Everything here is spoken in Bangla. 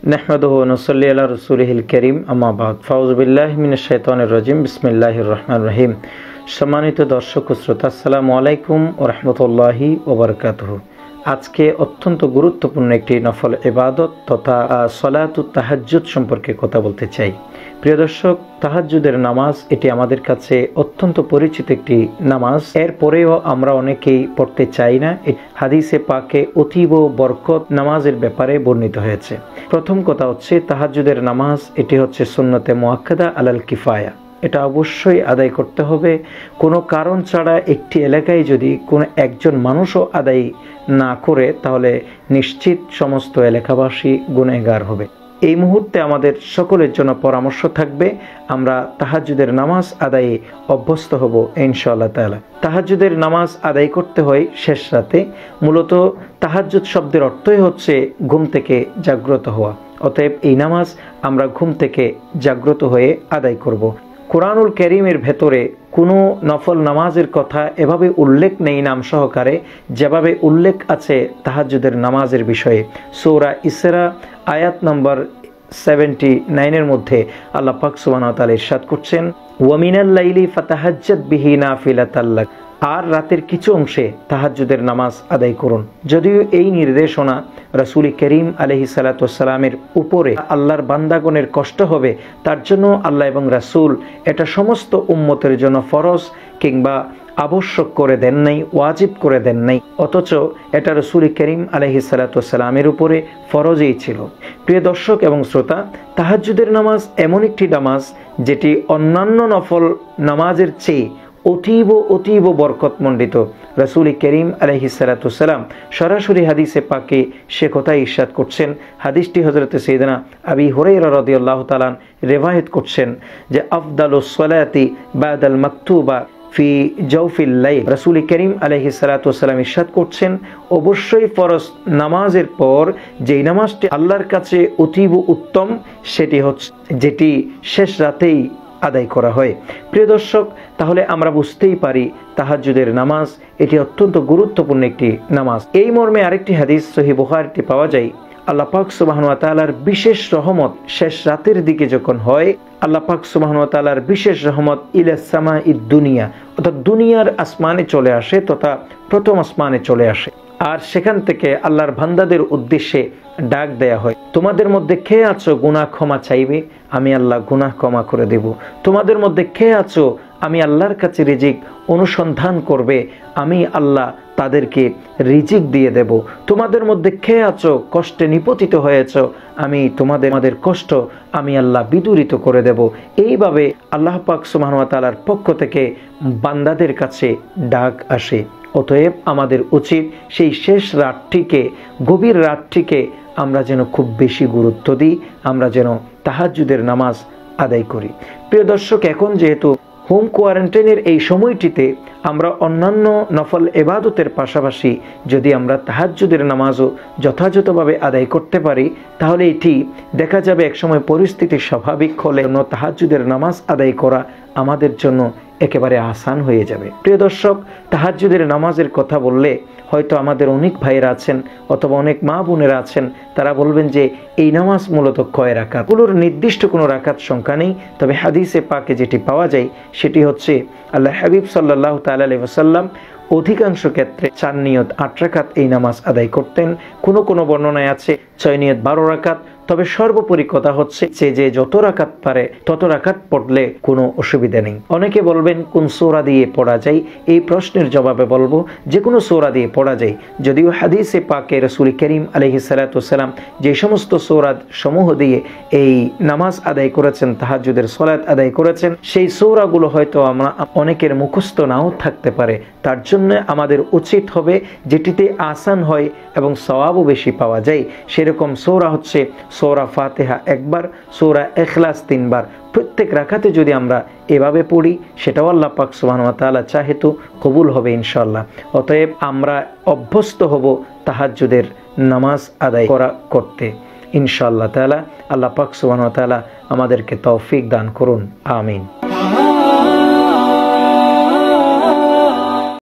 নাহমাদুহু ওয়া নুসাল্লি আলা রাসূলিহিল কারীম আম্মা বাদ ফাউযু বিল্লাহি মিনাশ শাইতানির রাজিম বিসমিল্লাহির রহমানির রহিম। সম্মানিত দর্শক ও শ্রোতা, আসসালামু আলাইকুম ওয়া রাহমাতুল্লাহি ওয়া বারাকাতুহু। আজকে অত্যন্ত গুরুত্বপূর্ণ একটি নফল ইবাদত তথা সালাতুত তাহাজ্জুদ সম্পর্কে কথা বলতে চাই। প্রিয় দর্শক, তাহাজ্জুদের নামাজ এটি আমাদের কাছে অত্যন্ত পরিচিত একটি নামাজ। এরপরেও আমরা অনেকেই পড়তে চাই না। হাদিসে পাকে অতীব বরকত নামাজের ব্যাপারে বর্ণিত হয়েছে। প্রথম কথা হচ্ছে, তাহাজ্জুদের নামাজ এটি হচ্ছে সুন্নতে মুআক্কাদা আলাল কিফায়া। এটা অবশ্যই আদায় করতে হবে। কোনো কারণ ছাড়া একটি এলাকায় যদি কোনো একজন মানুষও আদায় না করে, তাহলে নিশ্চিত সমস্ত এলাকাবাসী গুনাহগার হবে। এই মুহূর্তে আমাদের সকলের জন্য পরামর্শ থাকবে, আমরা তাহাজ্জুদের নামাজ আদায়ে অভ্যস্ত হব ইনশাআল্লাহ তাআলা। তাহাজ্জুদের নামাজ আদায় করতে হয় শেষ রাতে। মূলত তাহাজ্জুদ শব্দের অর্থই হচ্ছে ঘুম থেকে জাগ্রত হওয়া। অতএব এই নামাজ আমরা ঘুম থেকে জাগ্রত হয়ে আদায় করব। কুরআনুল কারীমের ভেতরে কোনো নফল নামাজের কথা এভাবে উল্লেখ নেই নাম সহকারে, যেভাবে উল্লেখ আছে তাহাজ্জুদের নামাজের বিষয়ে। সূরা ইসরা আয়াত নম্বর 79 মধ্যে আল্লাহ পাক সুবহানাহু ওয়া তাআলা ইরশাদ করছেন, ওয়া মিনাল লাইলি ফাতাহাজ্জাদ বিহি নাফিলাতাল লাক। আর রাতের কিছু অংশে তাহাজ্জুদের নামাজ আদায় করুন। যদিও এই নির্দেশনা রাসূল করিম আলাইহিস সালাতু ওয়াস সালামের উপরে আল্লাহর বান্দাগণের কষ্ট হবে, তার জন্য আল্লাহ এবং রাসূল এটা সমস্ত উম্মতের জন্য ফরজ কিংবা আবশ্যক করে দেন নাই, ওয়াজিব করে দেন নাই, অথচ এটা রাসূল করিম আলাইহিস সালাতু ওয়াস সালামের উপরে ফরজই ছিল। প্রিয় দর্শক এবং শ্রোতা, তাহাজ্জুদের নামাজ এমন একটি নামাজ যেটি অন্যান্য নফল নামাজের চেয়ে অতীব বরকতমণ্ডিত। রাসূল করিম আলাইহিস সালাতু ওয়াস সালাম সরাসরি হাদিসে পাকে সে কথা ইরশাদ করছেন। হাদিসটি হযরত সাইয়েদনা আবী হুরায়রা রাদিয়াল্লাহু তাআলা রিওয়ায়াত করছেন যে আফদালুস সালাতি বাদাল মাকতুবা ফি জাওফিল লাইল। রাসূল করিম আলাইহিস সালাতু ওয়াস সালাম ইরশাদ করছেন, অবশ্যই ফরজ নামাজের পর যেই নামাজটি আল্লাহর কাছে অতীব উত্তম সেটি হচ্ছে যেটি শেষ রাতেই আদায় করা হয়। প্রিয় দর্শক, তাহলে আমরা বুঝতেই পারি তাহাজ্জুদের নামাজ এটি অত্যন্ত গুরুত্বপূর্ণ একটি নামাজ। এই মর্মে আরেকটি হাদিস সহিহ বুখারীতে পাওয়া যায়, আল্লাহ পাক সুবহানাহু ওয়া তাআলার বিশেষ রহমত শেষ রাতের দিকে যখন হয়, আল্লাহ পাক সুবহানাহু ওয়া তাআলার বিশেষ রহমত ইলাস সামাঈদ দুনিয়া, অর্থাৎ দুনিয়ার আসমানে চলে আসে তথা প্রথম আসমানে চলে আসে। আর সেখান থেকে আল্লাহর বান্দাদের উদ্দেশ্যে ডাক দেয়া হয়, তোমাদের মধ্যে কে আছো গুনাহ ক্ষমা চাইবে, আমি আল্লাহ গুনাহ ক্ষমা করে দেব। তোমাদের মধ্যে কে আছো আমি আল্লাহর কাছে রিজিক অনুসন্ধান করবে, আমি আল্লাহ তাদেরকে রিজিক দিয়ে দেব। তোমাদের মধ্যে কে আছো কষ্টে নিপতিত হয়েছ, আমি তোমাদের কষ্ট আমি আল্লাহ বিদূরিত করে দেব। এইভাবে আল্লাহ পাক সুবহানাহু ওয়া তাআলার পক্ষ থেকে বান্দাদের কাছে ডাক আসে। অতএব আমাদের উচিত সেই শেষ রাতটিকে, গভীর রাতটিকে আমরা যেন খুব বেশি গুরুত্ব দিই, আমরা যেন তাহাজ্জুদের নামাজ আদায় করি। প্রিয় দর্শক, এখন যেহেতু হোম কোয়ারেন্টাইনের এই সময়টিতে আমরা অন্যান্য নফল ইবাদতের পাশাপাশি যদি আমরা তাহাজ্জুদের নামাজও যথাযথভাবে আদায় করতে পারি, তাহলে এটি দেখা যাবে একসময় পরিস্থিতি স্বাভাবিক হলে তাহাজ্জুদের নামাজ আদায় করা আমাদের জন্য একেবারে আসান হয়ে যাবে। প্রিয় দর্শক, তাহাজ্জুদের নামাজের কথা বললে হয়তো আমাদের অনেক ভাইয়েরা আছেন অথবা অনেক মা বোনেরা আছেন, তারা বলবেন যে এই নামাজ মূলত কয় রাকাত। এগুলোর নির্দিষ্ট কোনো রাকাত সংখ্যা নেই, তবে হাদিসে পাকে যেটি পাওয়া যায় সেটি হচ্ছে আল্লাহ হাবিব সাল্লাল্লাহু তাআলা আলাইহি ওয়াসাল্লাম অধিকাংশ ক্ষেত্রে 4 নিয়ত 8 রাকাত এই নামাজ আদায় করতেন। কোনো বর্ণনায় আছে 6 নিয়ত 12 রাকাত। তবে সর্বোপরি কথা হচ্ছে যে যত রাকাত পারে তত রাকাত পড়লে কোনো অসুবিধা নেই। অনেকে বলবেন কোন সূরা দিয়ে পড়া যায়, এই প্রশ্নের জবাবে বলবো যে কোনো সূরা দিয়ে পড়া যায়। যদিও হাদিসে পাকে রাসূল করিম আলাইহিস সালাতু ওয়াস সালাম যে সমস্ত সূরা সমূহ দিয়ে এই নামাজ আদায় করেছেন, তাহাজ্জুদের সালাত আদায় করেছেন, সেই সূরাগুলো হয়তো আমরা অনেকের মুখস্থ নাও থাকতে পারে। তার জন্য আমাদের উচিত হবে যেটিতে আসান হয় এবং সওয়াবও বেশি পাওয়া যায় সেরকম সূরা হচ্ছে সূরা ফাতিহা একবার, সূরা ইখলাস 3 বার। প্রত্যেক রাকাতে যদি আমরা এভাবে পড়ি, সেটাও আল্লাহ পাক সুবহানাহু ওয়া তাআলা চাহে তো কবুল হবে ইনশাআল্লাহ। অতএব আমরা অভ্যস্ত হব তাহাজ্জুদের নামাজ আদায় করতে ইনশাআল্লাহ তাআলা। আল্লাহ পাক সুবহানাহু ওয়া তাআলা আমাদেরকে তৌফিক দান করুন, আমিন।